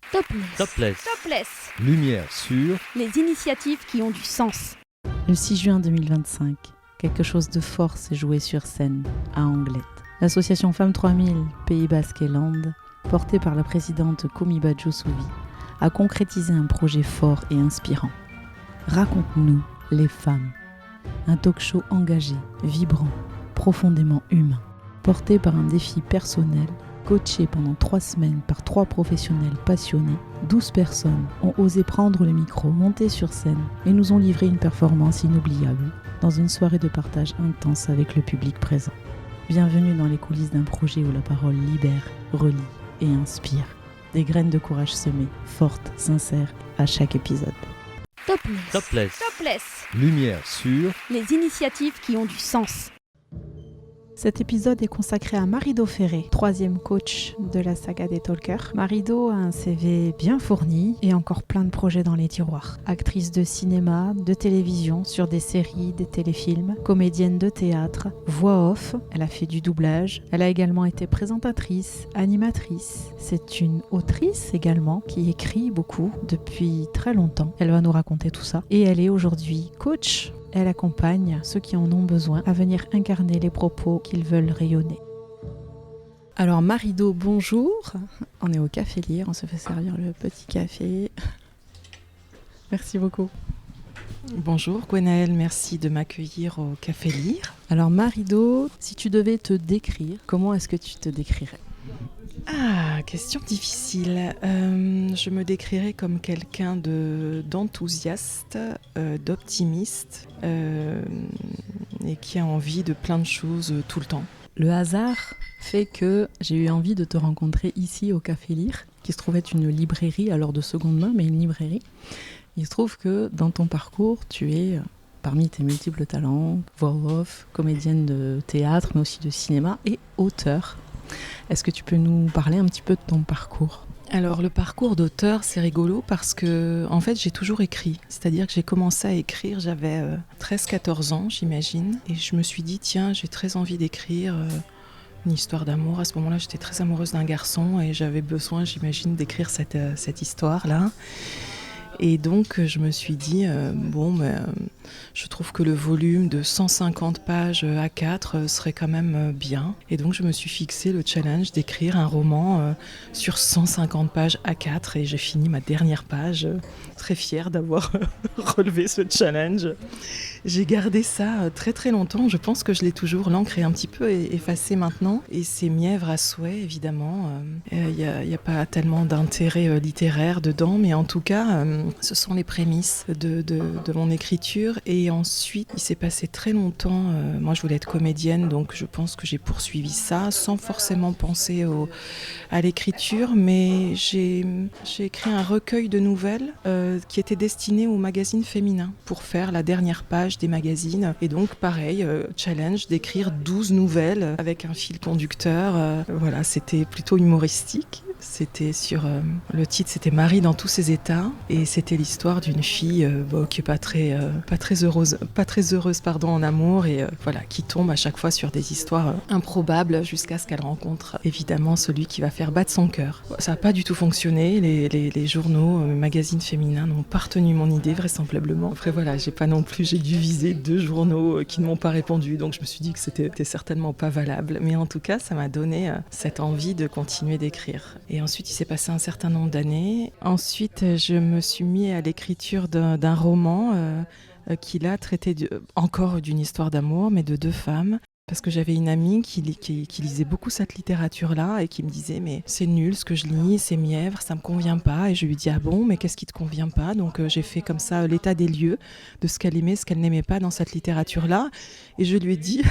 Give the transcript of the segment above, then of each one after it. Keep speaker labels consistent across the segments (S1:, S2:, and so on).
S1: Topless.
S2: Topless.
S1: Topless.
S3: Lumière sur
S1: Les initiatives qui ont du sens.
S4: Le 6 juin 2025, quelque chose de fort s'est joué sur scène, à Anglet. L'association Femmes 3000, Pays Basque et Landes, portée par la présidente Komiba Djossovi, a concrétisé un projet fort et inspirant. Raconte-nous les femmes. Un talk-show engagé, vibrant, profondément humain, porté par un défi personnel. Coachés pendant 3 semaines par 3 professionnels passionnés, 12 personnes ont osé prendre le micro, monter sur scène et nous ont livré une performance inoubliable dans une soirée de partage intense avec le public présent. Bienvenue dans les coulisses d'un projet où la parole libère, relie et inspire. Des graines de courage semées, fortes, sincères, à chaque épisode.
S1: Topless.
S2: Topless.
S1: Topless.
S3: Lumière sur
S1: Les initiatives qui ont du sens.
S4: Cet épisode est consacré à Marido Ferré, 3e coach de la saga des Talkers. Marido a un CV bien fourni et encore plein de projets dans les tiroirs. Actrice de cinéma, de télévision, sur des séries, des téléfilms, comédienne de théâtre, voix off, elle a fait du doublage. Elle a également été présentatrice, animatrice. C'est une autrice également qui écrit beaucoup depuis très longtemps. Elle va nous raconter tout ça. Et elle est aujourd'hui coach. Elle accompagne ceux qui en ont besoin à venir incarner les propos qu'ils veulent rayonner. Alors Marido, bonjour. On est au Café Lire, on se fait servir le petit café. Merci beaucoup.
S5: Bonjour Gwenaëlle, merci de m'accueillir au Café Lire.
S4: Alors Marido, si tu devais te décrire, comment est-ce que tu te décrirais ?
S5: Ah, question difficile. Je me décrirais comme quelqu'un d'enthousiaste, d'optimiste et qui a envie de plein de choses tout le temps.
S4: Le hasard fait que j'ai eu envie de te rencontrer ici au Café Lire, qui se trouve être une librairie, alors de seconde main, mais une librairie. Il se trouve que dans ton parcours, tu es, parmi tes multiples talents, voix off, comédienne de théâtre, mais aussi de cinéma et auteur. Est-ce que tu peux nous parler un petit peu de ton parcours ?
S5: Alors le parcours d'auteur, c'est rigolo parce que en fait j'ai toujours écrit. C'est-à-dire que j'ai commencé à écrire, j'avais 13-14 ans j'imagine. Et je me suis dit tiens, j'ai très envie d'écrire une histoire d'amour. À ce moment-là j'étais très amoureuse d'un garçon et j'avais besoin j'imagine d'écrire cette histoire-là. Et donc je me suis dit, je trouve que le volume de 150 pages A4 serait quand même bien. Et donc je me suis fixé le challenge d'écrire un roman sur 150 pages A4 et j'ai fini ma dernière page, très fière d'avoir relevé ce challenge. J'ai gardé ça très très longtemps, je pense que je l'ai toujours, l'encre est un petit peu effacée maintenant et c'est mièvre à souhait évidemment. Il n'y a pas tellement d'intérêt littéraire dedans, mais en tout cas ce sont les prémices de mon écriture. Et ensuite il s'est passé très longtemps, moi je voulais être comédienne donc je pense que j'ai poursuivi ça sans forcément penser à l'écriture, mais j'ai écrit un recueil de nouvelles qui était destiné au magazine féminin pour faire la dernière page des magazines. Et donc pareil, challenge d'écrire 12 nouvelles avec un fil conducteur. Voilà, c'était plutôt humoristique. C'était sur le titre, c'était Marie dans tous ses états, et c'était l'histoire d'une fille qui est pas très heureuse en amour et voilà, qui tombe à chaque fois sur des histoires improbables jusqu'à ce qu'elle rencontre évidemment celui qui va faire battre son cœur. Ça n'a pas du tout fonctionné, les journaux, magazines féminins n'ont pas retenu mon idée vraisemblablement. Après voilà, j'ai dû viser 2 journaux qui ne m'ont pas répondu, donc je me suis dit que c'était certainement pas valable, mais en tout cas ça m'a donné cette envie de continuer d'écrire. Et ensuite, il s'est passé un certain nombre d'années. Ensuite, je me suis mis à l'écriture d'un roman qui là traitait encore d'une histoire d'amour, mais de 2 femmes. Parce que j'avais une amie qui lisait beaucoup cette littérature-là et qui me disait « mais c'est nul ce que je lis, c'est mièvre, ça me convient pas ». Et je lui dis « ah bon, mais qu'est-ce qui te convient pas ?» Donc j'ai fait comme ça l'état des lieux de ce qu'elle aimait, ce qu'elle n'aimait pas dans cette littérature-là. Et je lui ai dit,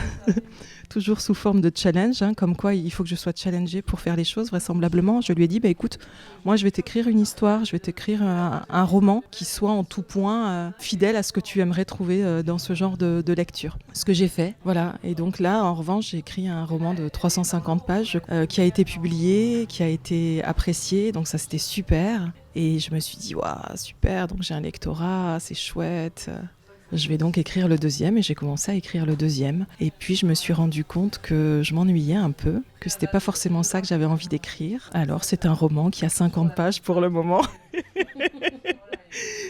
S5: toujours sous forme de challenge, comme quoi il faut que je sois challengée pour faire les choses vraisemblablement. Je lui ai dit écoute, moi je vais t'écrire une histoire, je vais t'écrire un roman qui soit en tout point fidèle à ce que tu aimerais trouver dans ce genre de lecture. Ce que j'ai fait, voilà. Et donc là, en revanche, j'ai écrit un roman de 350 pages qui a été publié, qui a été apprécié, donc ça c'était super. Et je me suis dit, waouh, super, donc j'ai un lectorat, c'est chouette. Je vais donc écrire le deuxième et j'ai commencé à écrire le deuxième. Et puis je me suis rendu compte que je m'ennuyais un peu, que c'était pas forcément ça que j'avais envie d'écrire. Alors c'est un roman qui a 50 pages pour le moment.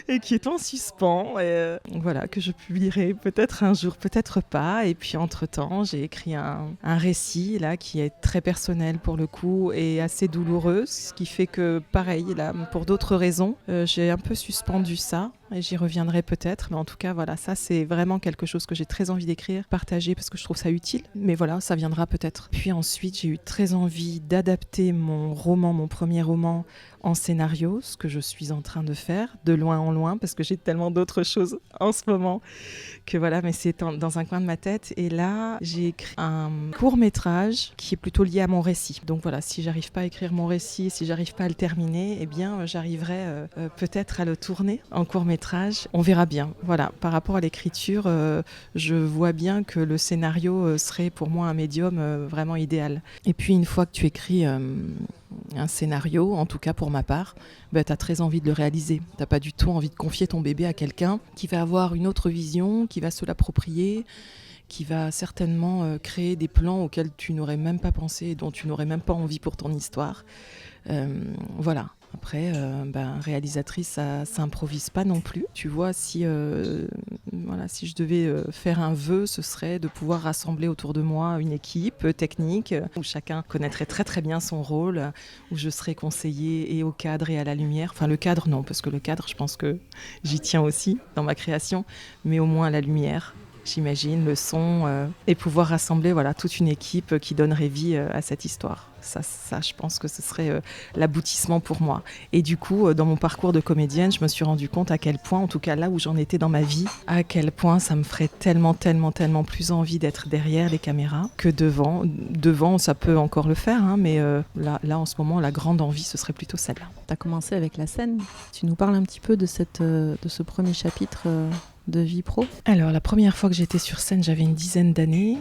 S5: Et qui est en suspens, et voilà, que je publierai peut-être un jour, peut-être pas. Et puis entre-temps, j'ai écrit un récit là qui est très personnel pour le coup et assez douloureux, ce qui fait que pareil, là, pour d'autres raisons, j'ai un peu suspendu ça. Et j'y reviendrai peut-être, mais en tout cas, voilà, ça c'est vraiment quelque chose que j'ai très envie d'écrire, partager parce que je trouve ça utile. Mais voilà, ça viendra peut-être. Puis ensuite, j'ai eu très envie d'adapter mon premier roman en scénario, ce que je suis en train de faire, de loin en loin, parce que j'ai tellement d'autres choses en ce moment que voilà, mais c'est dans un coin de ma tête. Et là, j'ai écrit un court-métrage qui est plutôt lié à mon récit. Donc voilà, si j'arrive pas à écrire mon récit, si j'arrive pas à le terminer, eh bien, j'arriverai peut-être à le tourner en court-métrage. On verra bien. Voilà, par rapport à l'écriture, je vois bien que le scénario serait pour moi un médium vraiment idéal. Et puis une fois que tu écris un scénario, en tout cas pour ma part, tu as très envie de le réaliser. Tu n'as pas du tout envie de confier ton bébé à quelqu'un qui va avoir une autre vision, qui va se l'approprier, qui va certainement créer des plans auxquels tu n'aurais même pas pensé et dont tu n'aurais même pas envie pour ton histoire. Voilà. Après, réalisatrice, ça s'improvise pas non plus. Tu vois, si je devais faire un vœu, ce serait de pouvoir rassembler autour de moi une équipe technique où chacun connaîtrait très très bien son rôle, où je serais conseillée et au cadre et à la lumière. Enfin, le cadre, non, parce que le cadre, je pense que j'y tiens aussi dans ma création, mais au moins à la lumière. J'imagine, le son, et pouvoir rassembler toute une équipe qui donnerait vie à cette histoire. Ça, je pense que ce serait l'aboutissement pour moi. Et du coup, dans mon parcours de comédienne, je me suis rendu compte à quel point, en tout cas là où j'en étais dans ma vie, à quel point ça me ferait tellement plus envie d'être derrière les caméras que devant. Devant, ça peut encore le faire, hein, mais là, en ce moment, la grande envie, ce serait plutôt celle-là.
S4: Tu as commencé avec la scène. Tu nous parles un petit peu de ce premier chapitre de vie pro?
S5: Alors, la première fois que j'étais sur scène, j'avais une dizaine d'années.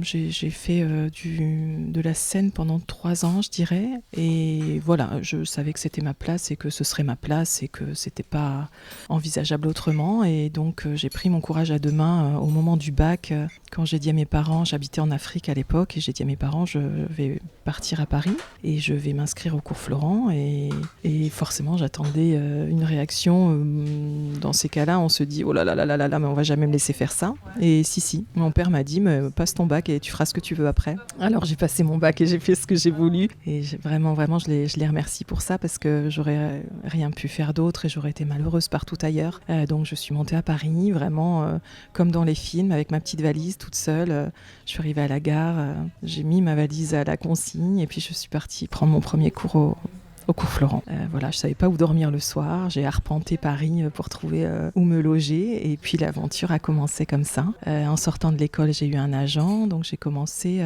S5: J'ai fait de la scène pendant 3 ans, je dirais. Et voilà, je savais que c'était ma place et que ce serait ma place et que c'était pas envisageable autrement. Et donc, j'ai pris mon courage à 2 mains au moment du bac. Quand j'ai dit à mes parents, j'habitais en Afrique à l'époque, et j'ai dit à mes parents, je vais partir à Paris et je vais m'inscrire au cours Florent. Et forcément, j'attendais une réaction. Dans ces cas-là, on se dit, oh là là là là là, mais on va jamais me laisser faire ça. Et si, mon père m'a dit, mais passe ton bac et tu feras ce que tu veux après. Alors j'ai passé mon bac et j'ai fait ce que j'ai voulu. Et vraiment, je les remercie pour ça, parce que j'aurais rien pu faire d'autre et j'aurais été malheureuse partout ailleurs. Donc je suis montée à Paris, vraiment comme dans les films, avec ma petite valise toute seule. Je suis arrivée à la gare, j'ai mis ma valise à la consigne et puis je suis partie prendre mon premier cours au cours Florent. Je savais pas où dormir le soir, j'ai arpenté Paris pour trouver où me loger, et puis l'aventure a commencé comme ça. En sortant de l'école, j'ai eu un agent, donc j'ai commencé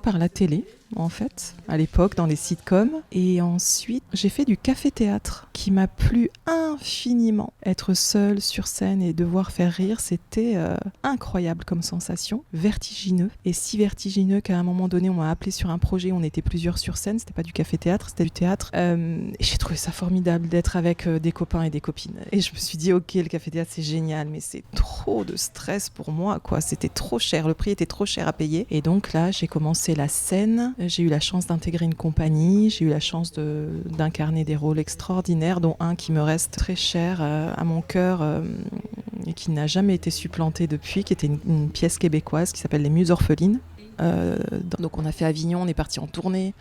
S5: par la télé, en fait, à l'époque, dans les sitcoms, et ensuite j'ai fait du café-théâtre qui m'a plu infiniment. Être seule sur scène et devoir faire rire, c'était incroyable comme sensation, vertigineux, et si vertigineux qu'à un moment donné on m'a appelé sur un projet, on était plusieurs sur scène, c'était pas du café-théâtre, c'était du théâtre, et j'ai trouvé ça formidable d'être avec des copains et des copines, et je me suis dit ok, le café-théâtre c'est génial, mais c'est trop de stress pour moi, quoi. C'était trop cher, le prix était trop cher à payer, et donc là j'ai commencé la scène. J'ai eu la chance d'intégrer une compagnie, j'ai eu la chance d'incarner des rôles extraordinaires, dont un qui me reste très cher à mon cœur et qui n'a jamais été supplanté depuis, qui était une pièce québécoise qui s'appelle Les Muses Orphelines. Donc on a fait Avignon, on est parti en tournée.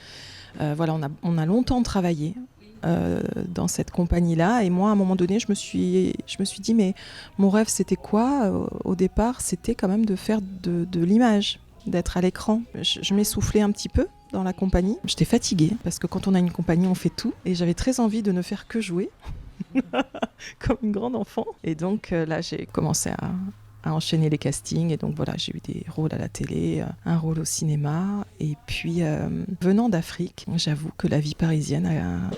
S5: On a longtemps travaillé dans cette compagnie-là, et moi à un moment donné je me suis dit, mais mon rêve c'était quoi au départ? C'était quand même de faire de l'image, d'être à l'écran. Je m'essoufflais un petit peu dans la compagnie. J'étais fatiguée, parce que quand on a une compagnie, on fait tout. Et j'avais très envie de ne faire que jouer, comme une grande enfant. Et donc là, j'ai commencé à enchaîner les castings. Et donc voilà, j'ai eu des rôles à la télé, un rôle au cinéma. Et puis, venant d'Afrique, j'avoue que la vie parisienne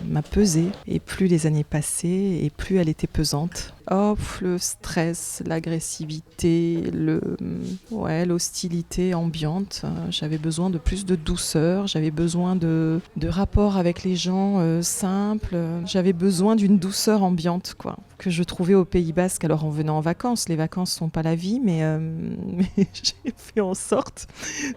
S5: m'a pesé. Et plus les années passaient, et plus elle était pesante. le stress, l'agressivité, l'hostilité ambiante. J'avais besoin de plus de douceur, j'avais besoin de rapports avec les gens simples. J'avais besoin d'une douceur ambiante, quoi, que je trouvais au Pays Basque. Alors en venant en vacances, les vacances sont pas la vie, mais j'ai fait en sorte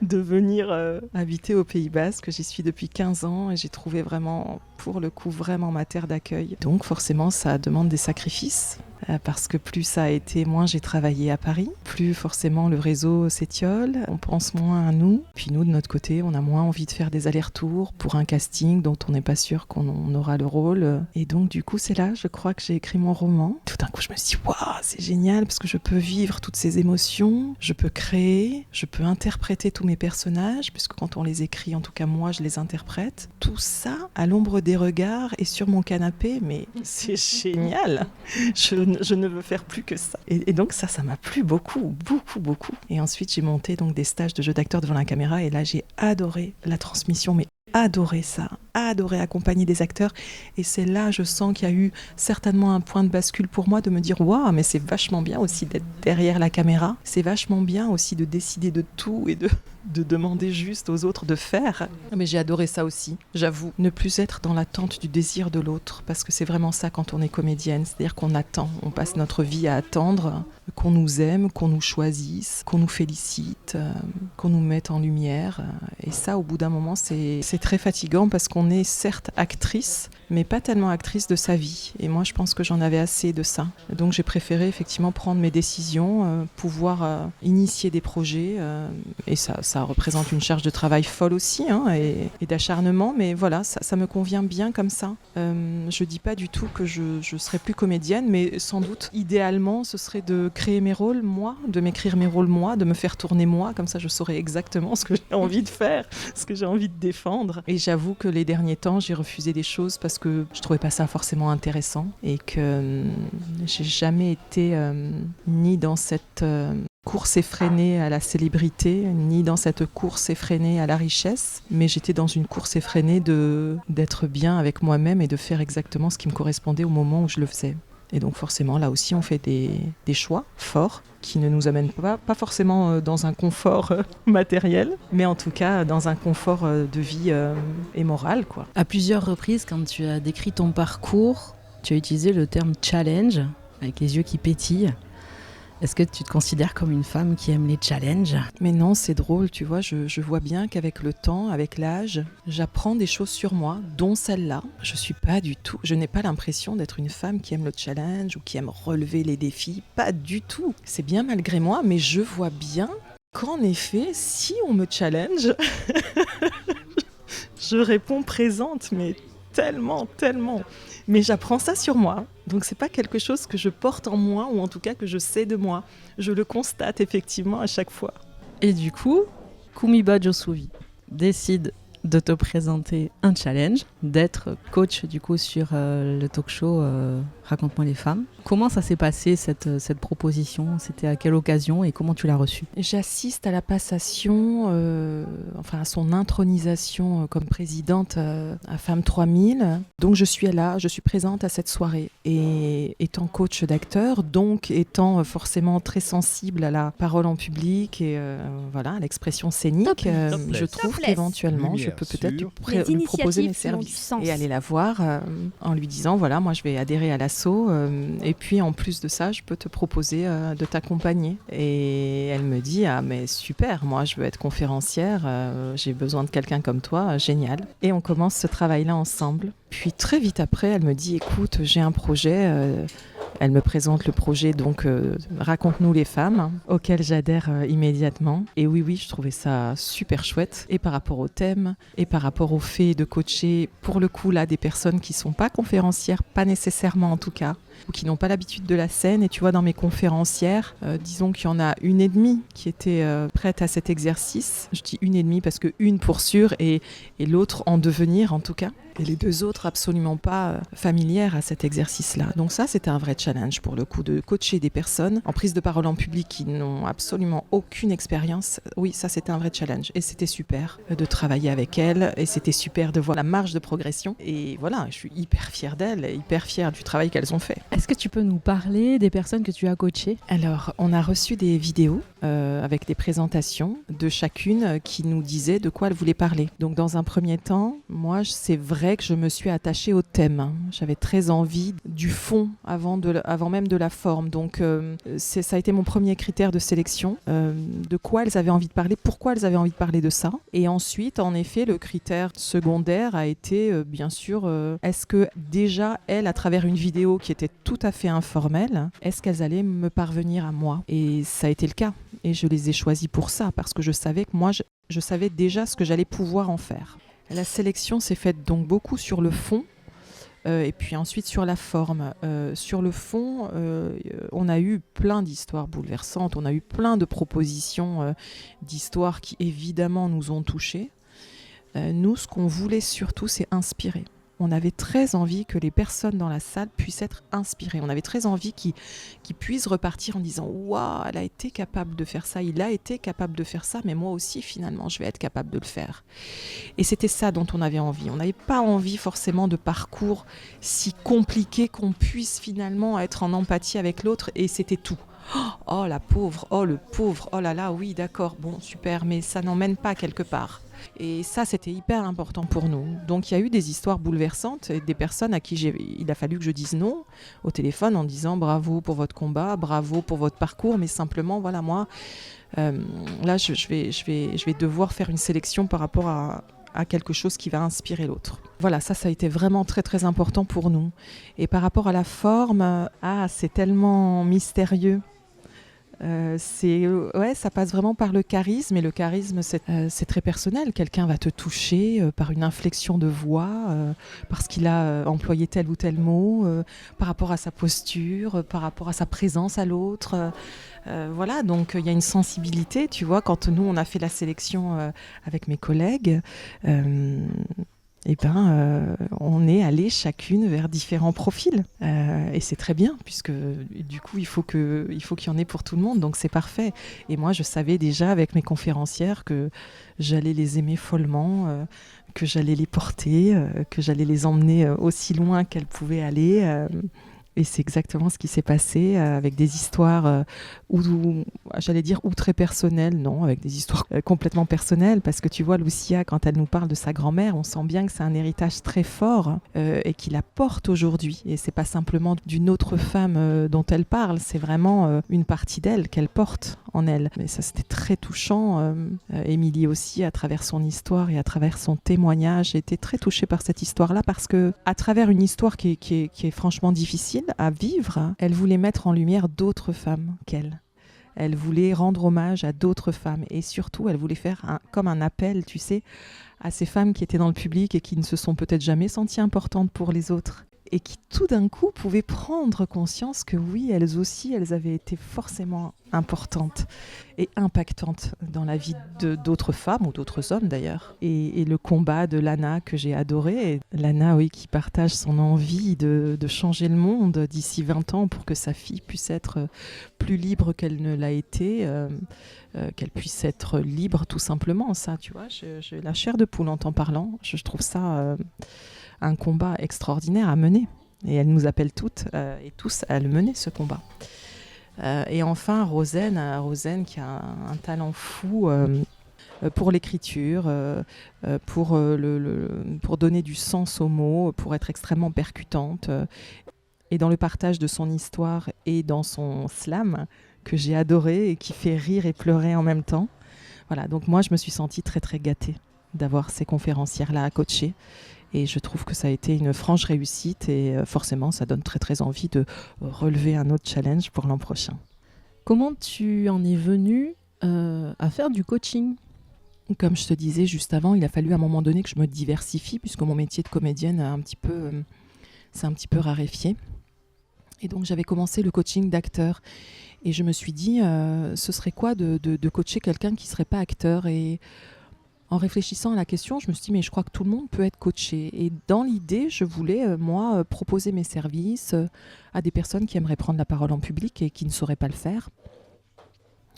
S5: de venir habiter au Pays Basque. J'y suis depuis 15 ans et j'ai trouvé vraiment, pour le coup, vraiment ma terre d'accueil. Donc forcément, ça demande des sacrifices. Parce que plus ça a été, moins j'ai travaillé à Paris, plus forcément le réseau s'étiole, on pense moins à nous. Puis nous, de notre côté, on a moins envie de faire des allers-retours pour un casting dont on n'est pas sûr qu'on aura le rôle. Et donc du coup, c'est là, je crois, que j'ai écrit mon roman. Tout d'un coup, je me suis dit, waouh, c'est génial, parce que je peux vivre toutes ces émotions, je peux créer, je peux interpréter tous mes personnages, puisque quand on les écrit, en tout cas moi, je les interprète. Tout ça, à l'ombre des regards et sur mon canapé, mais c'est génial. Je ne veux faire plus que ça. Et donc ça m'a plu beaucoup. Et ensuite, j'ai monté donc des stages de jeu d'acteur devant la caméra et là, j'ai adoré la transmission, mais adoré ça, adoré accompagner des acteurs. Et c'est là, je sens qu'il y a eu certainement un point de bascule pour moi de me dire, waouh, mais c'est vachement bien aussi d'être derrière la caméra. C'est vachement bien aussi de décider de tout et de demander juste aux autres de faire. Mais j'ai adoré ça aussi, j'avoue. Ne plus être dans l'attente du désir de l'autre, parce que c'est vraiment ça quand on est comédienne. C'est-à-dire qu'on attend, on passe notre vie à attendre qu'on nous aime, qu'on nous choisisse, qu'on nous félicite, qu'on nous mette en lumière. Et ça, au bout d'un moment, c'est très fatigant parce qu'on est certes actrice, mais pas tellement actrice de sa vie. Et moi, je pense que j'en avais assez de ça. Donc j'ai préféré effectivement prendre mes décisions, pouvoir initier des projets. Et ça représente une charge de travail folle aussi, hein, et d'acharnement. Mais voilà, ça me convient bien comme ça. Je dis pas du tout que je serai plus comédienne, mais sans doute, idéalement, ce serait de créer mes rôles, moi, de m'écrire mes rôles, moi, de me faire tourner, moi. Comme ça, je saurais exactement ce que j'ai envie de faire, ce que j'ai envie de défendre. Et j'avoue que les derniers temps, j'ai refusé des choses parce que je trouvais pas ça forcément intéressant et que j'ai jamais été ni dans cette course effrénée à la célébrité, ni dans cette course effrénée à la richesse, mais j'étais dans une course effrénée d'être bien avec moi-même et de faire exactement ce qui me correspondait au moment où je le faisais. Et donc forcément, là aussi, on fait des choix forts qui ne nous amènent pas forcément dans un confort matériel, mais en tout cas dans un confort de vie et moral, quoi.
S4: À plusieurs reprises, quand tu as décrit ton parcours, tu as utilisé le terme challenge, avec les yeux qui pétillent. Est-ce que tu te considères comme une femme qui aime les challenges ?
S5: Mais non, c'est drôle, tu vois, je vois bien qu'avec le temps, avec l'âge, j'apprends des choses sur moi, dont celle-là. Je n'ai pas l'impression d'être une femme qui aime le challenge ou qui aime relever les défis, pas du tout. C'est bien malgré moi, mais je vois bien qu'en effet, si on me challenge, je réponds présente, mais tellement. Mais j'apprends ça sur moi. Donc c'est pas quelque chose que je porte en moi ou en tout cas que je sais de moi. Je le constate effectivement à chaque fois.
S4: Et du coup, Kumiba Josuvi décide de te présenter un challenge, d'être coach du coup sur le talk show Raconte-moi les femmes. Comment ça s'est passé cette proposition ? C'était à quelle occasion et comment tu l'as reçue ?
S5: J'assiste à la passation, à son intronisation comme présidente à Femmes 3000. Donc je suis présente à cette soirée. Et étant coach d'acteur, donc étant forcément très sensible à la parole en public et à l'expression scénique, je trouve qu'éventuellement je peux peut-être lui proposer mes services et aller la voir en lui disant moi je vais adhérer à l'assaut et puis en plus de ça je peux te proposer de t'accompagner. Et elle me dit mais super, moi je veux être conférencière, j'ai besoin de quelqu'un comme toi, génial. Et on commence ce travail-là ensemble. Puis très vite après elle me dit écoute, j'ai un projet. Elle me présente le projet, donc Raconte-nous les femmes, auquel j'adhère immédiatement. Et oui, je trouvais ça super chouette. Et par rapport au thème, et par rapport au fait de coacher, pour le coup, là, des personnes qui ne sont pas conférencières, pas nécessairement en tout cas, ou qui n'ont pas l'habitude de la scène. Et tu vois, dans mes conférencières, disons qu'il y en a 1,5 qui était prête à cet exercice. Je dis 1,5 parce que une pour sûr et l'autre en devenir en tout cas. Et les deux autres absolument pas familières à cet exercice-là. Donc ça, c'était un vrai challenge pour le coup, de coacher des personnes en prise de parole en public qui n'ont absolument aucune expérience. Oui, ça, c'était un vrai challenge. Et c'était super de travailler avec elles. Et c'était super de voir la marge de progression. Et voilà, je suis hyper fière d'elles et hyper fière du travail qu'elles ont fait.
S4: Est-ce que tu peux nous parler des personnes que tu as coachées ?
S5: Alors, on a reçu des vidéos avec des présentations de chacune qui nous disait de quoi elle voulait parler. Donc, dans un premier temps, moi, c'est vrai que je me suis attachée au thème. J'avais très envie du fond avant même de la forme. Donc, ça a été mon premier critère de sélection, de quoi elles avaient envie de parler, pourquoi elles avaient envie de parler de ça. Et ensuite, en effet, le critère secondaire a été, bien sûr, est-ce que déjà, elles, à travers une vidéo qui était tout à fait informelle, est-ce qu'elles allaient me parvenir à moi ? Et ça a été le cas. Et je les ai choisies pour ça, parce que je savais que moi, je savais déjà ce que j'allais pouvoir en faire. La sélection s'est faite donc beaucoup sur le fond, et puis ensuite sur la forme. Sur le fond, on a eu plein d'histoires bouleversantes, on a eu plein de propositions d'histoires qui évidemment nous ont touchés. Nous, ce qu'on voulait surtout, c'est inspirer. On avait très envie que les personnes dans la salle puissent être inspirées. On avait très envie qu'ils puissent repartir en disant « Waouh, elle a été capable de faire ça, il a été capable de faire ça, mais moi aussi, finalement, je vais être capable de le faire. » Et c'était ça dont on avait envie. On n'avait pas envie forcément de parcours si compliqués qu'on puisse finalement être en empathie avec l'autre, et c'était tout. Oh la pauvre, oh le pauvre, oh là là, oui d'accord, bon super, mais ça n'emmène pas quelque part. Et ça, c'était hyper important pour nous. Donc il y a eu des histoires bouleversantes et des personnes à qui il a fallu que je dise non au téléphone en disant bravo pour votre combat, bravo pour votre parcours, mais simplement voilà, moi là je vais devoir faire une sélection par rapport à quelque chose qui va inspirer l'autre. Voilà, ça a été vraiment très très important pour nous. Et par rapport à la forme, c'est tellement mystérieux. Ça passe vraiment par le charisme, et le charisme c'est très personnel. Quelqu'un va te toucher par une inflexion de voix, parce qu'il a employé tel ou tel mot, par rapport à sa posture, par rapport à sa présence à l'autre. Voilà, donc il y a une sensibilité, tu vois, quand nous on a fait la sélection avec mes collègues, on est allé chacune vers différents profils, et c'est très bien puisque du coup il faut qu'il y en ait pour tout le monde, donc c'est parfait. Et moi je savais déjà avec mes conférencières que j'allais les aimer follement, que j'allais les porter, que j'allais les emmener aussi loin qu'elles pouvaient aller. Et c'est exactement ce qui s'est passé, avec des histoires j'allais dire ou très personnelles, non, avec des histoires complètement personnelles, parce que tu vois, Lucia, quand elle nous parle de sa grand-mère, on sent bien que c'est un héritage très fort et qu'il la porte aujourd'hui. Et c'est pas simplement d'une autre femme dont elle parle, c'est vraiment une partie d'elle qu'elle porte en elle. Mais ça, c'était très touchant. Émilie aussi, à travers son histoire et à travers son témoignage, j'ai été très touchée par cette histoire-là, parce que à travers une histoire qui est franchement difficile à vivre, elle voulait mettre en lumière d'autres femmes qu'elle. Elle voulait rendre hommage à d'autres femmes, et surtout elle voulait faire comme un appel, tu sais, à ces femmes qui étaient dans le public et qui ne se sont peut-être jamais senties importantes pour les autres, et qui tout d'un coup pouvaient prendre conscience que oui, elles aussi, elles avaient été forcément importantes et impactantes dans la vie d'autres femmes ou d'autres hommes d'ailleurs. Et le combat de Lana que j'ai adoré, Lana, oui, qui partage son envie de changer le monde d'ici 20 ans pour que sa fille puisse être plus libre qu'elle ne l'a été, qu'elle puisse être libre tout simplement. Ça, tu vois, j'ai la chair de poule en t'en parlant. Je trouve ça un combat extraordinaire à mener. Et elle nous appelle toutes et tous à le mener, ce combat. Et enfin, Rosen qui a un talent fou pour l'écriture, pour donner du sens aux mots, pour être extrêmement percutante. Et dans le partage de son histoire et dans son slam, que j'ai adoré et qui fait rire et pleurer en même temps. Voilà, donc moi, je me suis sentie très, très gâtée d'avoir ces conférencières-là à coacher. Et je trouve que ça a été une franche réussite, et forcément, ça donne très très envie de relever un autre challenge pour l'an prochain.
S4: Comment tu en es venue à faire du coaching ?
S5: Comme je te disais juste avant, il a fallu à un moment donné que je me diversifie, puisque mon métier de comédienne s'est un petit peu raréfié. Et donc j'avais commencé le coaching d'acteur. Et je me suis dit, ce serait quoi de coacher quelqu'un qui ne serait pas acteur ? Et en réfléchissant à la question, je me suis dit, mais je crois que tout le monde peut être coaché. Et dans l'idée, je voulais, proposer mes services à des personnes qui aimeraient prendre la parole en public et qui ne sauraient pas le faire.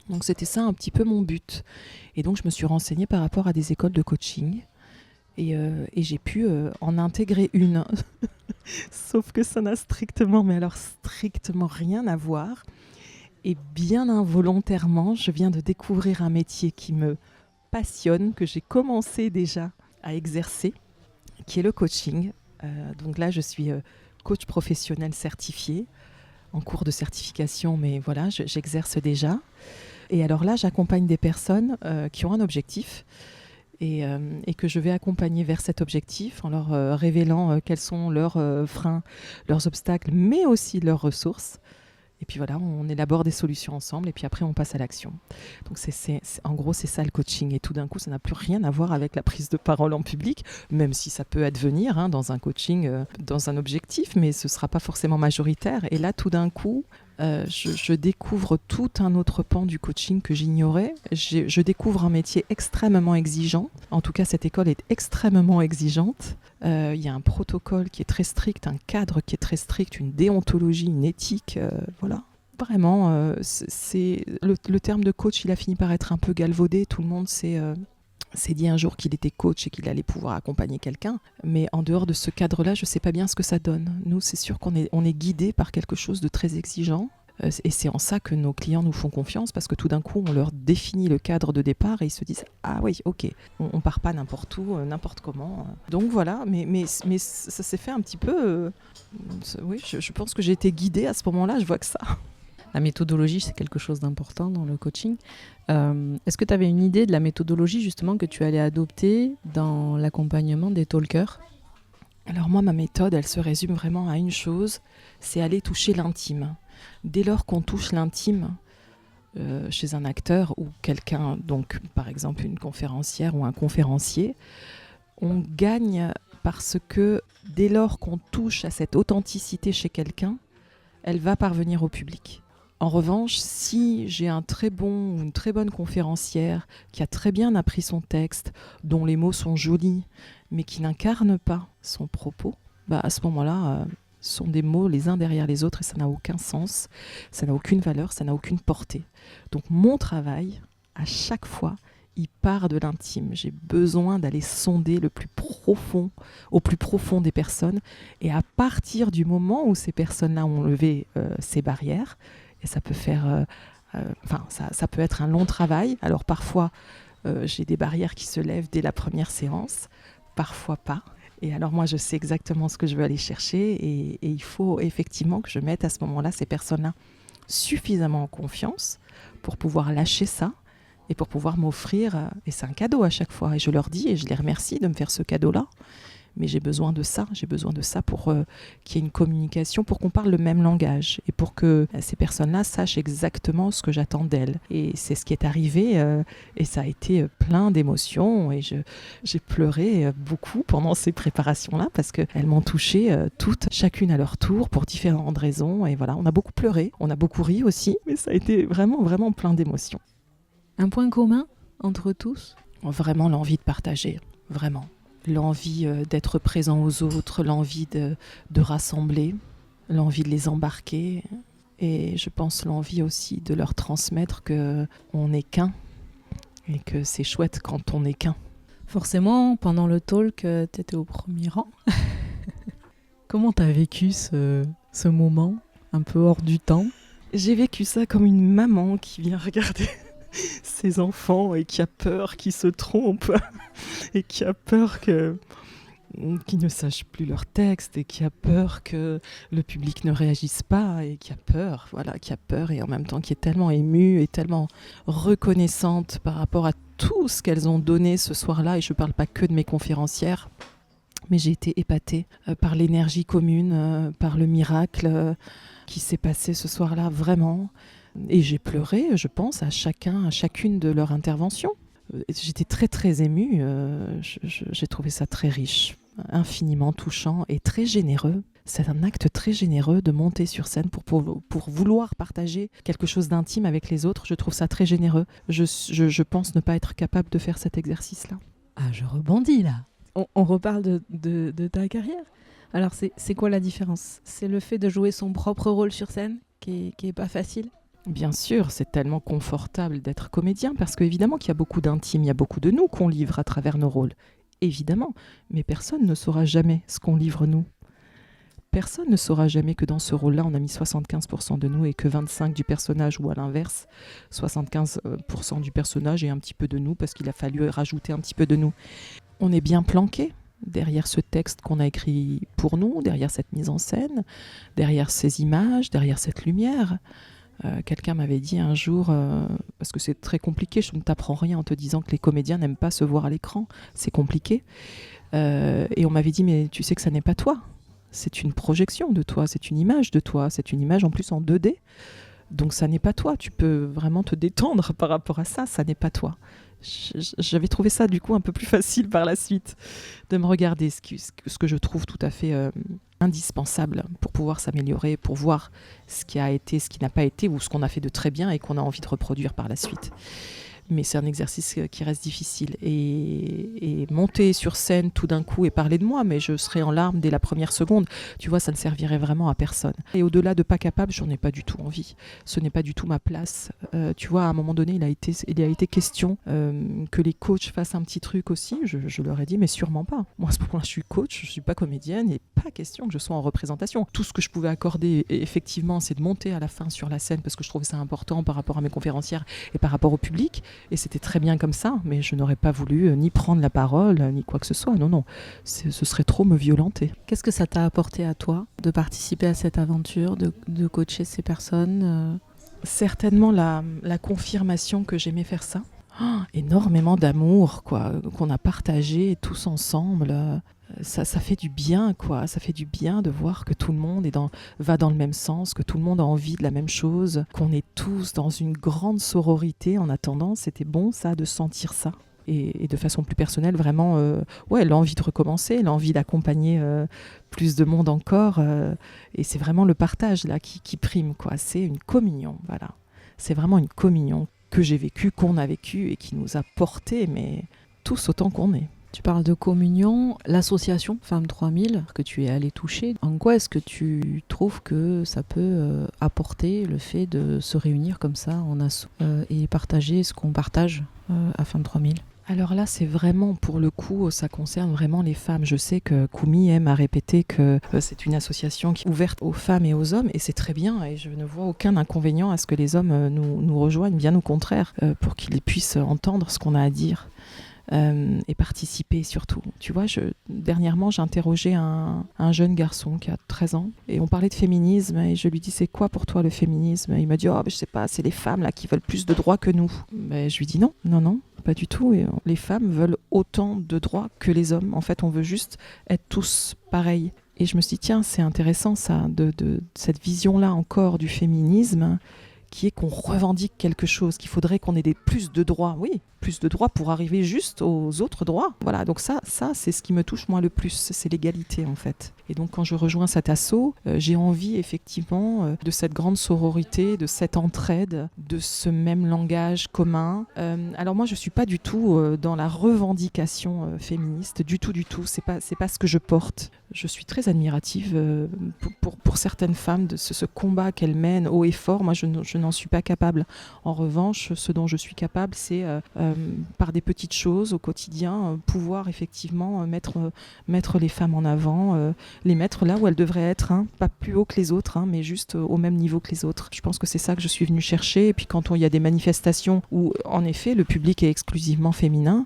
S5: Donc c'était ça un petit peu mon but. Et donc je me suis renseignée par rapport à des écoles de coaching. Et j'ai pu en intégrer une. Sauf que ça n'a strictement rien à voir. Et bien involontairement, je viens de découvrir un métier qui me passionne, que j'ai commencé déjà à exercer, qui est le coaching. Donc là, je suis coach professionnel certifié, en cours de certification, mais voilà, j'exerce déjà. Et alors là, j'accompagne des personnes qui ont un objectif et que je vais accompagner vers cet objectif en leur révélant quels sont leurs freins, leurs obstacles, mais aussi leurs ressources. Et puis voilà, on élabore des solutions ensemble et puis après on passe à l'action. Donc en gros, c'est ça le coaching. Et tout d'un coup, ça n'a plus rien à voir avec la prise de parole en public, même si ça peut advenir dans un coaching, dans un objectif, mais ce ne sera pas forcément majoritaire. Et là, tout d'un coup, je découvre tout un autre pan du coaching que j'ignorais. Je découvre un métier extrêmement exigeant. En tout cas, cette école est extrêmement exigeante. Il y a un protocole qui est très strict, un cadre qui est très strict, une déontologie, une éthique. Voilà. Vraiment, c'est le terme de coach, il a fini par être un peu galvaudé. Tout le monde s'est dit un jour qu'il était coach et qu'il allait pouvoir accompagner quelqu'un. Mais en dehors de ce cadre-là, je ne sais pas bien ce que ça donne. Nous, c'est sûr qu'on est guidé par quelque chose de très exigeant. Et c'est en ça que nos clients nous font confiance, parce que tout d'un coup, on leur définit le cadre de départ et ils se disent « Ah oui, ok, on part pas n'importe où, n'importe comment. » Donc voilà, mais ça s'est fait un petit peu... oui, je pense que j'ai été guidée à ce moment-là, je vois que ça.
S4: La méthodologie, c'est quelque chose d'important dans le coaching. Est-ce que tu avais une idée de la méthodologie justement que tu allais adopter dans l'accompagnement des talkers ?
S5: Alors moi, ma méthode, elle se résume vraiment à une chose, c'est aller toucher l'intime. Dès lors qu'on touche l'intime chez un acteur ou quelqu'un, donc par exemple une conférencière ou un conférencier, on gagne parce que dès lors qu'on touche à cette authenticité chez quelqu'un, elle va parvenir au public. En revanche, si j'ai un très bon ou une très bonne conférencière qui a très bien appris son texte, dont les mots sont jolis, mais qui n'incarne pas son propos, à ce moment-là, ce sont des mots les uns derrière les autres et ça n'a aucun sens, ça n'a aucune valeur, ça n'a aucune portée. Donc mon travail, à chaque fois, il part de l'intime. J'ai besoin d'aller sonder au plus profond des personnes. Et à partir du moment où ces personnes-là ont levé ces barrières, et ça peut faire, ça peut être un long travail. Alors parfois, j'ai des barrières qui se lèvent dès la première séance, parfois pas. Et alors moi, je sais exactement ce que je veux aller chercher et il faut effectivement que je mette à ce moment-là ces personnes-là suffisamment en confiance pour pouvoir lâcher ça et pour pouvoir m'offrir, et c'est un cadeau à chaque fois, et je leur dis et je les remercie de me faire ce cadeau-là, mais j'ai besoin de ça pour qu'il y ait une communication, pour qu'on parle le même langage et pour que ces personnes-là sachent exactement ce que j'attends d'elles. Et c'est ce qui est arrivé et ça a été plein d'émotions et j'ai pleuré beaucoup pendant ces préparations-là parce qu'elles m'ont touchée toutes, chacune à leur tour, pour différentes raisons. Et voilà, on a beaucoup pleuré, on a beaucoup ri aussi, mais ça a été vraiment, vraiment plein d'émotions.
S4: Un point commun entre tous ?
S5: Vraiment l'envie de partager, vraiment. L'envie d'être présent aux autres, l'envie de rassembler, l'envie de les embarquer et je pense l'envie aussi de leur transmettre qu'on n'est qu'un et que c'est chouette quand on n'est qu'un.
S4: Forcément, pendant le talk, tu étais au premier rang. Comment tu as vécu ce moment un peu hors du temps ?
S5: J'ai vécu ça comme une maman qui vient regarder ses enfants et qui a peur qu'ils se trompent et qui a peur qu'ils ne sachent plus leur texte et qui a peur que le public ne réagisse pas et qui a peur et en même temps qui est tellement émue et tellement reconnaissante par rapport à tout ce qu'elles ont donné ce soir-là. Et je ne parle pas que de mes conférencières, mais j'ai été épatée par l'énergie commune, par le miracle qui s'est passé ce soir-là, vraiment. Et j'ai pleuré, je pense, à chacune de leurs interventions. J'étais très très émue, j'ai trouvé ça très riche, infiniment touchant et très généreux. C'est un acte très généreux de monter sur scène pour vouloir partager quelque chose d'intime avec les autres. Je trouve ça très généreux. Je pense ne pas être capable de faire cet exercice-là.
S4: Ah, je rebondis là. On reparle de ta carrière. Alors c'est quoi la différence ? C'est le fait de jouer son propre rôle sur scène qui est pas facile ?
S5: Bien sûr, c'est tellement confortable d'être comédien parce qu'évidemment qu'il y a beaucoup d'intime, il y a beaucoup de nous qu'on livre à travers nos rôles. évidemment, mais personne ne saura jamais ce qu'on livre nous. Personne ne saura jamais que dans ce rôle-là, on a mis 75% de nous et que 25% du personnage, ou à l'inverse, 75% du personnage et un petit peu de nous, parce qu'il a fallu rajouter un petit peu de nous. On est bien planqué derrière ce texte qu'on a écrit pour nous, derrière cette mise en scène, derrière ces images, derrière cette lumière. Quelqu'un m'avait dit un jour, parce que c'est très compliqué, je ne t'apprends rien en te disant que les comédiens n'aiment pas se voir à l'écran, c'est compliqué. Et on m'avait dit, mais tu sais que ça n'est pas toi. C'est une projection de toi, c'est une image de toi, c'est une image en plus en 2D. Donc ça n'est pas toi, tu peux vraiment te détendre par rapport à ça, ça n'est pas toi. J'avais trouvé ça du coup un peu plus facile par la suite de me regarder, ce que je trouve tout à fait indispensable pour pouvoir s'améliorer, pour voir ce qui a été, ce qui n'a pas été ou ce qu'on a fait de très bien et qu'on a envie de reproduire par la suite. Mais c'est un exercice qui reste difficile. Et monter sur scène tout d'un coup et parler de moi, mais je serais en larmes dès la première seconde, tu vois, ça ne servirait vraiment à personne. Et au-delà de pas capable, j'en ai pas du tout envie. Ce n'est pas du tout ma place. Tu vois, à un moment donné, il a été question que les coachs fassent un petit truc aussi. Je leur ai dit, mais sûrement pas. Moi, à ce moment-là, je suis coach, je suis pas comédienne, et pas question que je sois en représentation. Tout ce que je pouvais accorder, effectivement, c'est de monter à la fin sur la scène, parce que je trouvais ça important par rapport à mes conférencières et par rapport au public. Et c'était très bien comme ça, mais je n'aurais pas voulu ni prendre la parole, ni quoi que ce soit. Non, ce serait trop me violenter.
S4: Qu'est-ce que ça t'a apporté à toi de participer à cette aventure, de coacher ces personnes
S5: Certainement la confirmation que j'aimais faire ça. Énormément d'amour, quoi, qu'on a partagé tous ensemble. Ça fait du bien, quoi. Ça fait du bien de voir que tout le monde va dans le même sens, que tout le monde a envie de la même chose, qu'on est tous dans une grande sororité. En attendant, c'était bon, ça, de sentir ça. Et de façon plus personnelle, vraiment, l'envie de recommencer, l'envie d'accompagner plus de monde encore. Et c'est vraiment le partage là qui prime, quoi. C'est une communion, voilà. C'est vraiment une communion que j'ai vécue, qu'on a vécue et qui nous a portés, mais tous autant qu'on est.
S4: Tu parles de communion, l'association Femmes 3000 que tu es allée toucher. En quoi est-ce que tu trouves que ça peut apporter le fait de se réunir comme ça en asso et partager ce qu'on partage à Femmes 3000 ?
S5: Alors là, c'est vraiment, pour le coup, ça concerne vraiment les femmes. Je sais que Koumi aime à répéter que c'est une association qui est ouverte aux femmes et aux hommes, et c'est très bien, et je ne vois aucun inconvénient à ce que les hommes nous rejoignent, bien au contraire, pour qu'ils puissent entendre ce qu'on a à dire. Et participer surtout. Tu vois, dernièrement, j'ai interrogé un jeune garçon qui a 13 ans, et on parlait de féminisme, et je lui dis, c'est quoi pour toi le féminisme ? Et il m'a dit, je sais pas, c'est les femmes là qui veulent plus de droits que nous. Mais je lui dis non, pas du tout. Et les femmes veulent autant de droits que les hommes. En fait, on veut juste être tous pareils. Et je me suis dit, tiens, c'est intéressant ça, de cette vision-là encore du féminisme, qui est qu'on revendique quelque chose, qu'il faudrait qu'on ait plus de droits. Oui, plus de droits pour arriver juste aux autres droits. Voilà, donc ça c'est ce qui me touche moi le plus, c'est l'égalité en fait. Et donc quand je rejoins cet asso, j'ai envie effectivement de cette grande sororité, de cette entraide, de ce même langage commun. Alors moi je suis pas du tout dans la revendication féministe, du tout, c'est pas ce que je porte. Je suis très admirative pour certaines femmes de ce combat qu'elles mènent haut et fort. Moi je n'en suis pas capable. En revanche, ce dont je suis capable, c'est par des petites choses au quotidien, pouvoir effectivement mettre les femmes en avant, les mettre là où elles devraient être, pas plus haut que les autres, mais juste au même niveau que les autres. Je pense que c'est ça que je suis venue chercher. Et puis quand il y a des manifestations où en effet le public est exclusivement féminin,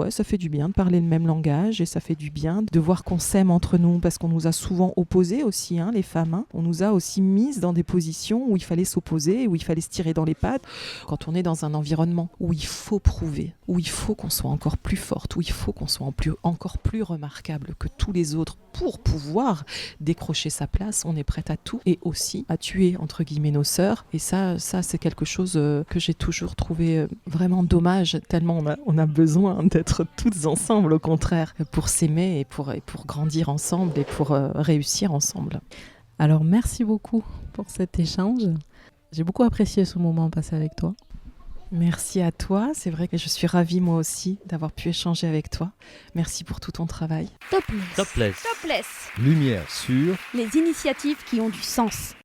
S5: ça fait du bien de parler le même langage, et ça fait du bien de voir qu'on s'aime entre nous, parce qu'on nous a souvent opposés aussi, les femmes. On nous a aussi mises dans des positions où il fallait s'opposer, où il fallait se tirer dans les pattes. Quand on est dans un environnement où il faut prouver, où il faut qu'on soit encore plus forte, où il faut qu'on soit encore plus remarquable que tous les autres pour pouvoir décrocher sa place, on est prête à tout, et aussi à tuer entre guillemets nos sœurs. Et ça c'est quelque chose que j'ai toujours trouvé vraiment dommage, tellement on a besoin d'être toutes ensemble, au contraire, pour s'aimer et pour grandir ensemble et pour réussir ensemble.
S4: Alors merci beaucoup pour cet échange. J'ai beaucoup apprécié ce moment passé avec toi.
S5: Merci à toi, c'est vrai que je suis ravie moi aussi d'avoir pu échanger avec toi. Merci pour tout ton travail.
S1: Topless.
S3: Topless.
S1: Topless.
S3: Lumière sur
S1: Les initiatives qui ont du sens.